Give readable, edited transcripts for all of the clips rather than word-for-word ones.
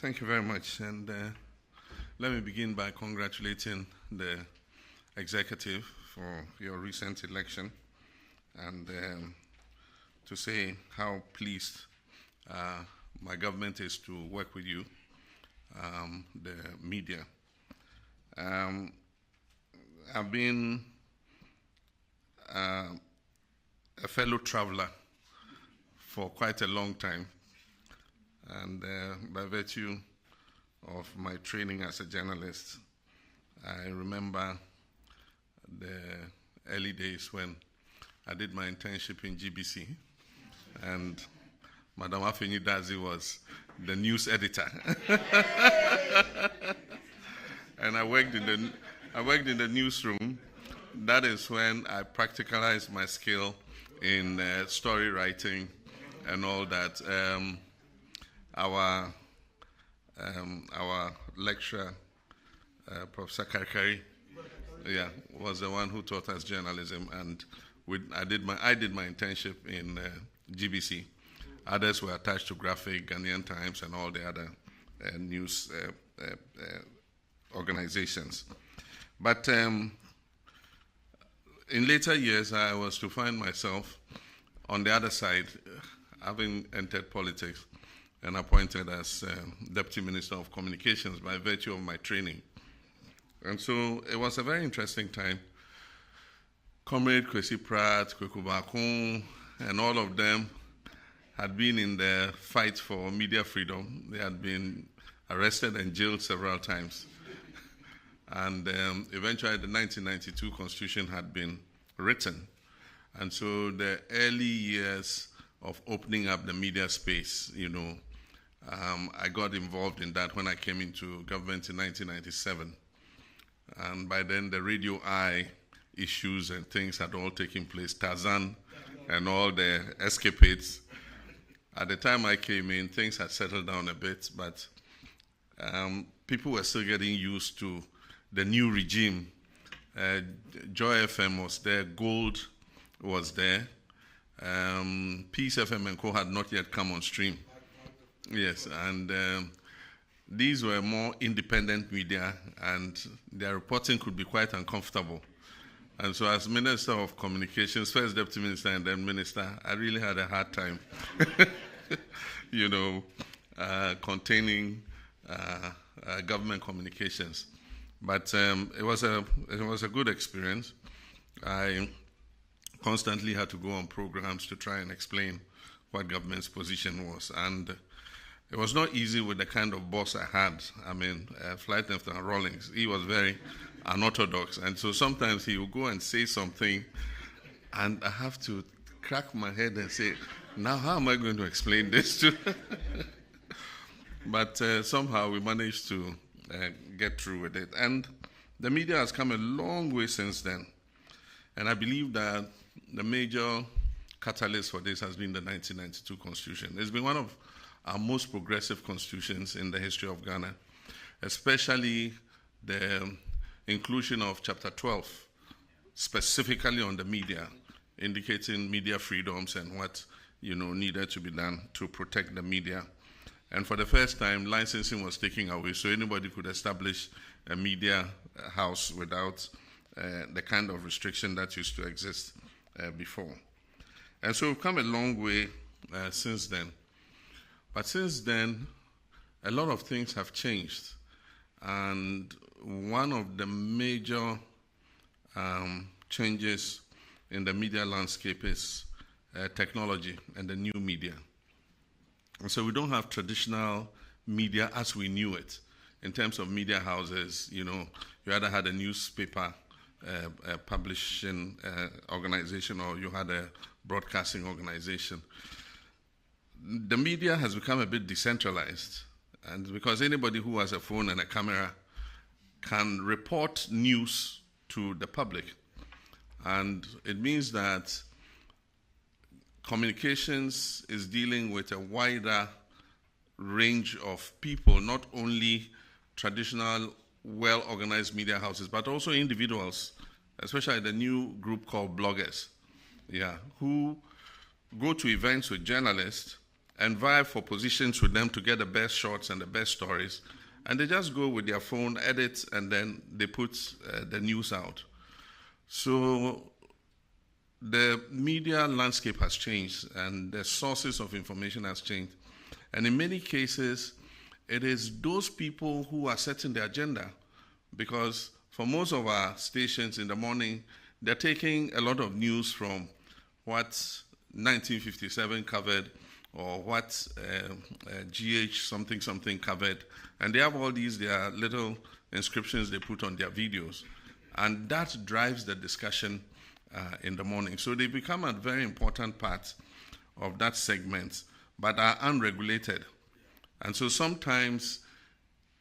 Thank you very much. And let me begin by congratulating the executive for your recent election and to say how pleased my government is to work with you, the media. I've been a fellow traveler for quite a long time, and by virtue of my training as a journalist, I remember the early days when I did my internship in GBC, and Madam Afeni Dazi was the news editor. And I worked in the newsroom. That is when I practicalized my skill in story writing and all that. Our lecturer, Professor Karkari, was the one who taught us journalism, and I did my internship in GBC. Others were attached to Graphic, Ghanaian Times, and all the other news organizations. But in later years, I was to find myself on the other side, having entered politics and appointed as Deputy Minister of Communications by virtue of my training. And so it was a very interesting time. Comrade Kwesi Pratt, Kweku Bakun, and all of them had been in the fight for media freedom. They had been arrested and jailed several times. And eventually the 1992 Constitution had been written. And so the early years of opening up the media space, I got involved in that when I came into government in 1997. And by then, the Radio Eye issues and things had all taken place, Tarzan and all the escapades. At the time I came in, things had settled down a bit, but people were still getting used to the new regime. Joy FM was there, Gold was there. Peace FM and Co. had not yet come on stream. Yes, and these were more independent media, and their reporting could be quite uncomfortable. And so as Minister of Communications, first Deputy Minister and then Minister, I really had a hard time, containing government communications. But it was a good experience. I constantly had to go on programs to try and explain what government's position was. And it was not easy with the kind of boss I had. I mean, Flight Lieutenant Rawlings, he was very unorthodox. And so sometimes he would go and say something, and I have to crack my head and say, now how am I going to explain this to But somehow we managed to get through with it. And the media has come a long way since then. And I believe that the major catalyst for this has been the 1992 Constitution. It's been one of our most progressive constitutions in the history of Ghana, especially the inclusion of Chapter 12, specifically on the media, indicating media freedoms and what needed to be done to protect the media. And for the first time, licensing was taken away, so anybody could establish a media house without the kind of restriction that used to exist before. And so we've come a long way since then. But since then, a lot of things have changed. And one of the major changes in the media landscape is technology and the new media. And so we don't have traditional media as we knew it. In terms of media houses, you either had a newspaper publishing organization or you had a broadcasting organization. The media has become a bit decentralized, and because anybody who has a phone and a camera can report news to the public. And it means that communications is dealing with a wider range of people, not only traditional, well-organized media houses, but also individuals, especially the new group called bloggers, who go to events with journalists and vie for positions with them to get the best shots and the best stories. And they just go with their phone, edit, and then they put the news out. So the media landscape has changed, and the sources of information has changed. And in many cases, it is those people who are setting the agenda, because for most of our stations in the morning, they're taking a lot of news from what 1957 covered, or what GH something covered, and they have all these, their little inscriptions they put on their videos, and that drives the discussion in the morning. So they become a very important part of that segment, but are unregulated. And so sometimes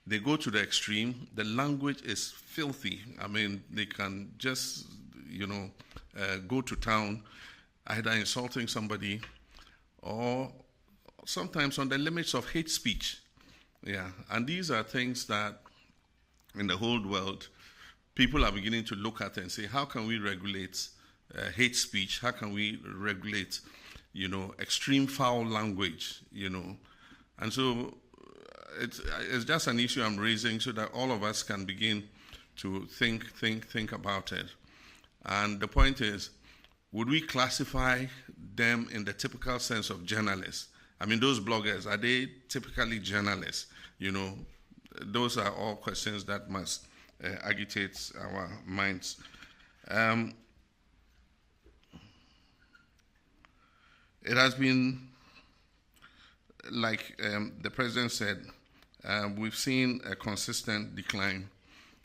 they go to the extreme. The language is filthy. I mean, they can just, go to town, either insulting somebody or sometimes on the limits of hate speech. Yeah, and these are things that in the whole world, people are beginning to look at and say, how can we regulate hate speech? How can we regulate, extreme foul language, And so it's just an issue I'm raising so that all of us can begin to think about it. And the point is, would we classify them in the typical sense of journalists? I mean, those bloggers, are they typically journalists? Those are all questions that must agitate our minds. It has been, like the president said, we've seen a consistent decline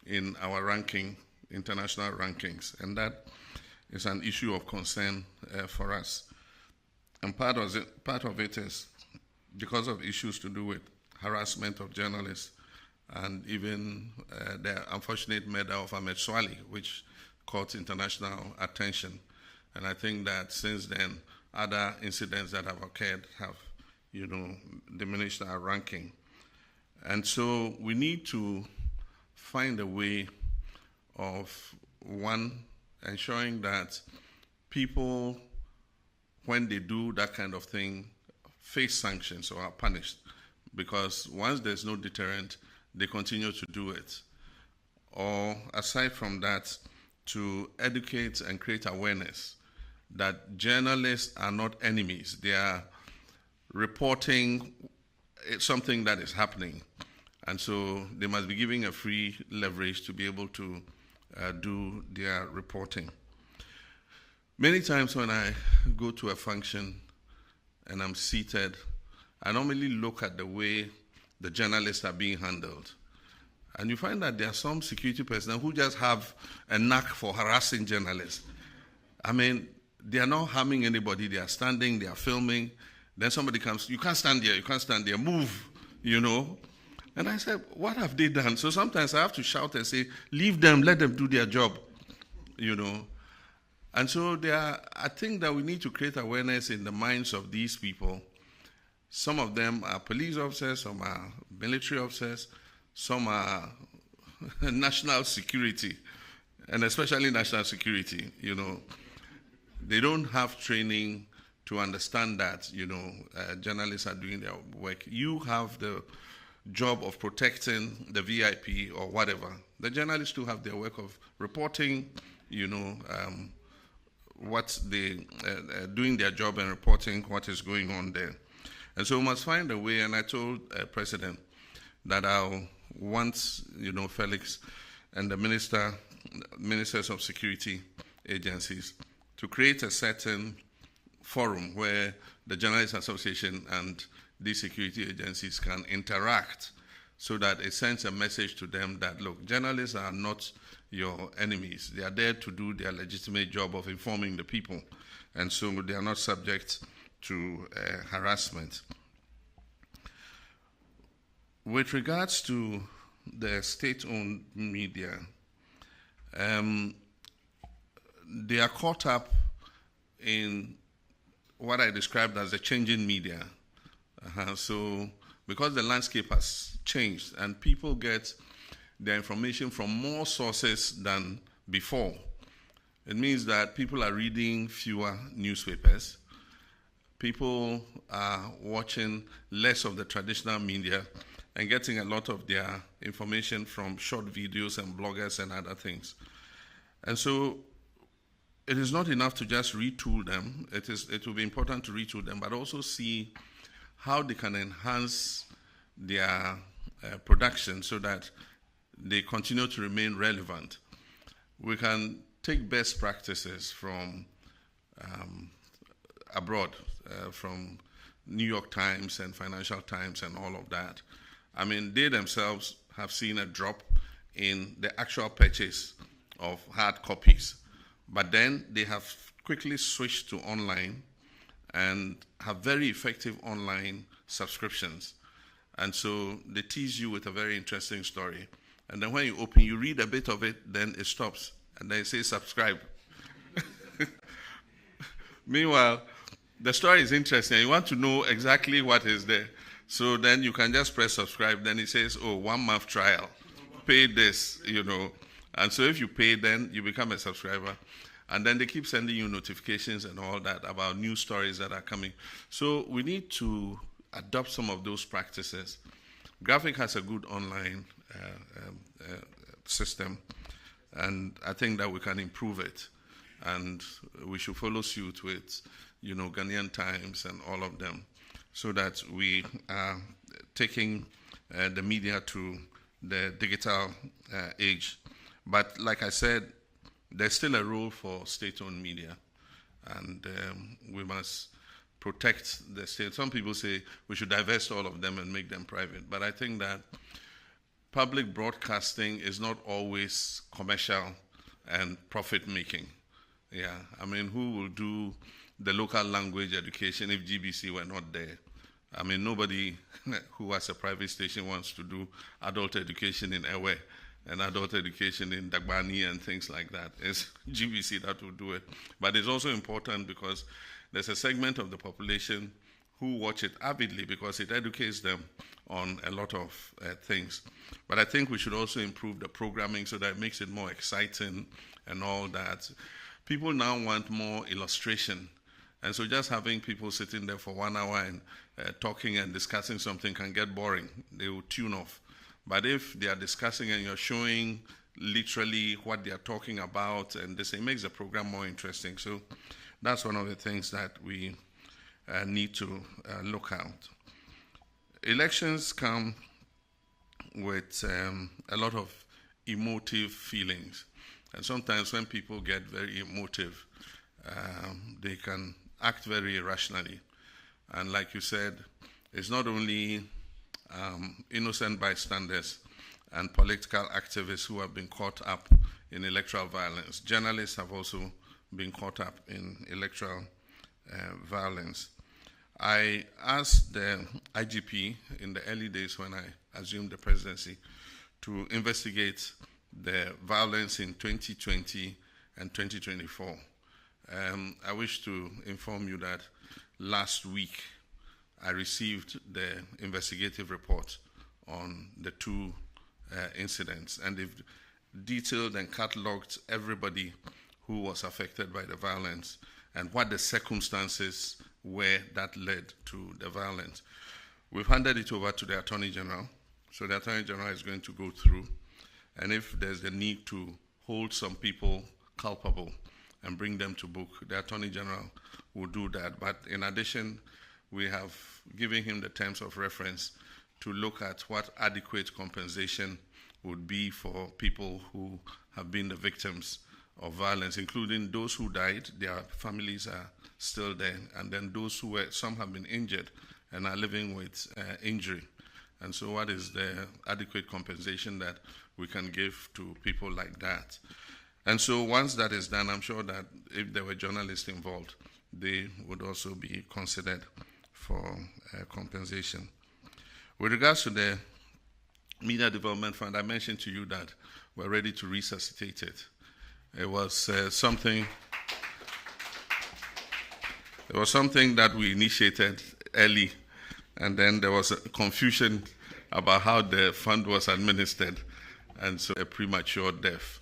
in our ranking, international rankings, and that is an issue of concern for us. And part of it is because of issues to do with harassment of journalists, and even the unfortunate murder of Ahmed Swali, which caught international attention. And I think that since then, other incidents that have occurred have, diminished our ranking. And so we need to find a way of, one, ensuring that people, when they do that kind of thing, face sanctions or are punished. Because once there's no deterrent, they continue to do it. Or aside from that, to educate and create awareness that journalists are not enemies. They are reporting something that is happening. And so they must be given a free leverage to be able to do their reporting. Many times when I go to a function and I'm seated, I normally look at the way the journalists are being handled. And you find that there are some security personnel who just have a knack for harassing journalists. I mean, they are not harming anybody. They are standing, they are filming. Then somebody comes, you can't stand here, move, And I said, what have they done? So sometimes I have to shout and say, leave them, let them do their job, And so I think that we need to create awareness in the minds of these people. Some of them are police officers, some are military officers, some are national security, and especially national security, They don't have training to understand that, journalists are doing their work. You have the job of protecting the VIP or whatever. The journalists too have their work of reporting, what they doing their job and reporting what is going on there. And so we must find a way, and I told President that I'll want, Felix and the ministers of security agencies to create a certain forum where the Journalists Association and these security agencies can interact so that it sends a message to them that, look, journalists are not your enemies. They are there to do their legitimate job of informing the people, and so they are not subject to harassment. With regards to the state-owned media, they are caught up in what I described as the changing media. So because the landscape has changed and people get their information from more sources than before, it means that people are reading fewer newspapers. people are watching less of the traditional media and getting a lot of their information from short videos and bloggers and other things. And so it is not enough to just retool them. It will be important to retool them, but also see how they can enhance their production so that they continue to remain relevant. We can take best practices from abroad, from New York Times and Financial Times and all of that. I mean, they themselves have seen a drop in the actual purchase of hard copies, but then they have quickly switched to online and have very effective online subscriptions. And so they tease you with a very interesting story. And then when you open, you read a bit of it, then it stops. And then it says subscribe. Meanwhile, the story is interesting. You want to know exactly what is there. So then you can just press subscribe. Then it says, oh, 1 month trial. Pay this, And so if you pay, then you become a subscriber. And then they keep sending you notifications and all that about new stories that are coming. So we need to adopt some of those practices. Graphic has a good online system, and I think that we can improve it. And we should follow suit with, Ghanaian Times and all of them, so that we are taking the media to the digital age. But like I said, there's still a role for state-owned media, and we must protect the state. Some people say we should divest all of them and make them private, but I think that public broadcasting is not always commercial and profit-making. Yeah, I mean, who will do the local language education if GBC were not there? I mean, nobody who has a private station wants to do adult education in Ewe and adult education in Dagbani and things like that. It's GBC that will do it. But it's also important because there's a segment of the population who watch it avidly because it educates them on a lot of things. But I think we should also improve the programming so that it makes it more exciting and all that. People now want more illustration. And so just having people sitting there for 1 hour and talking and discussing something can get boring. They will tune off. But if they are discussing and you're showing literally what they are talking about, and this, it makes the program more interesting. So that's one of the things that we need to look at. Elections come with a lot of emotive feelings. And sometimes when people get very emotive, they can act very irrationally. And like you said, it's not only innocent bystanders and political activists who have been caught up in electoral violence. Journalists have also been caught up in electoral violence. I asked the IGP in the early days when I assumed the presidency to investigate the violence in 2020 and 2024. I wish to inform you that last week I received the investigative report on the two incidents, and they've detailed and cataloged everybody who was affected by the violence and what the circumstances were that led to the violence. We've handed it over to the Attorney General, so the Attorney General is going to go through, and if there's a need to hold some people culpable and bring them to book, the Attorney General will do that. But in addition, we have given him the terms of reference to look at what adequate compensation would be for people who have been the victims of violence, including those who died. Their families are still there, and then those who were, some have been injured and are living with injury. And so what is the adequate compensation that we can give to people like that? And so once that is done, I'm sure that if there were journalists involved, they would also be considered for compensation. With regards to the Media Development Fund, I mentioned to you that we're ready to resuscitate it. It was something that we initiated early, and then there was a confusion about how the fund was administered, and so a premature death.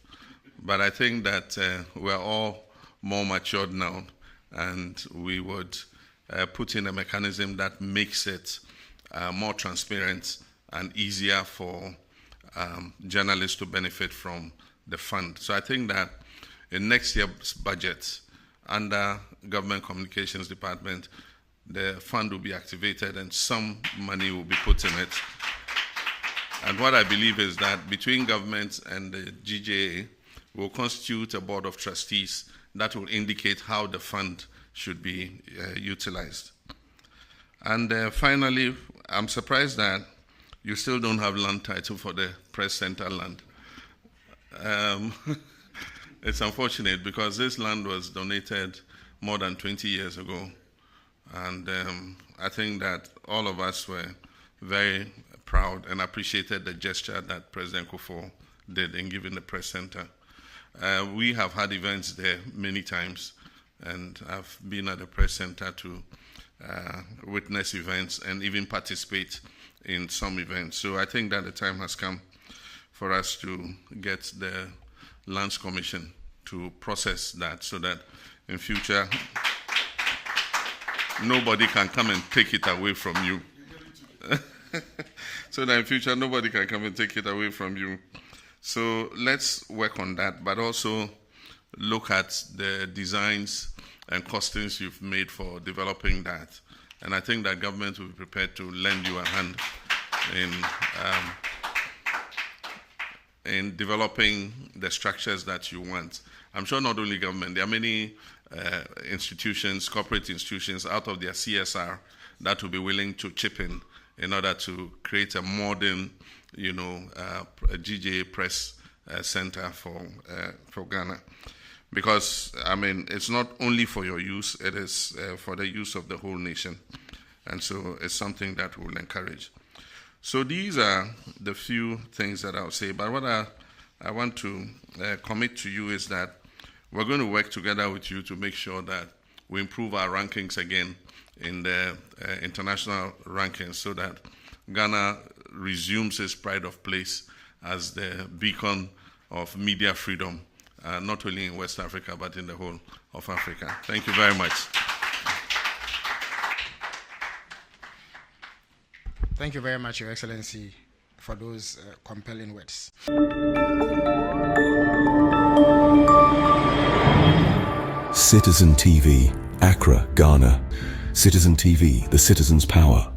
But I think that we're all more matured now, and we would put in a mechanism that makes it more transparent and easier for journalists to benefit from the fund. So I think that in next year's budget, under Government Communications Department, the fund will be activated and some money will be put in it. And what I believe is that between government and the GJA, will constitute a board of trustees that will indicate how the fund should be utilized. And finally, I'm surprised that you still don't have land title for the press center land. It's unfortunate because this land was donated more than 20 years ago. And I think that all of us were very proud and appreciated the gesture that President Kufuor did in giving the press center. We have had events there many times, and I've been at the press center to witness events and even participate in some events. So I think that the time has come for us to get the Lands Commission to process that so that in future nobody can come and take it away from you. So that in future nobody can come and take it away from you. So let's work on that, but also look at the designs and costings you've made for developing that. And I think that government will be prepared to lend you a hand in developing the structures that you want. I'm sure not only government, there are many institutions, corporate institutions out of their CSR that will be willing to chip in order to create a modern, a GJA press center for Ghana. Because, I mean, it's not only for your use, it is for the use of the whole nation. And so it's something that we'll encourage. So these are the few things that I'll say. But what I want to commit to you is that we're going to work together with you to make sure that we improve our rankings again in the international rankings so that Ghana resumes its pride of place as the beacon of media freedom, not only in West Africa, but in the whole of Africa. Thank you very much. Thank you very much, Your Excellency, for those compelling words. Citizen TV, Accra, Ghana. Citizen TV, the citizen's power.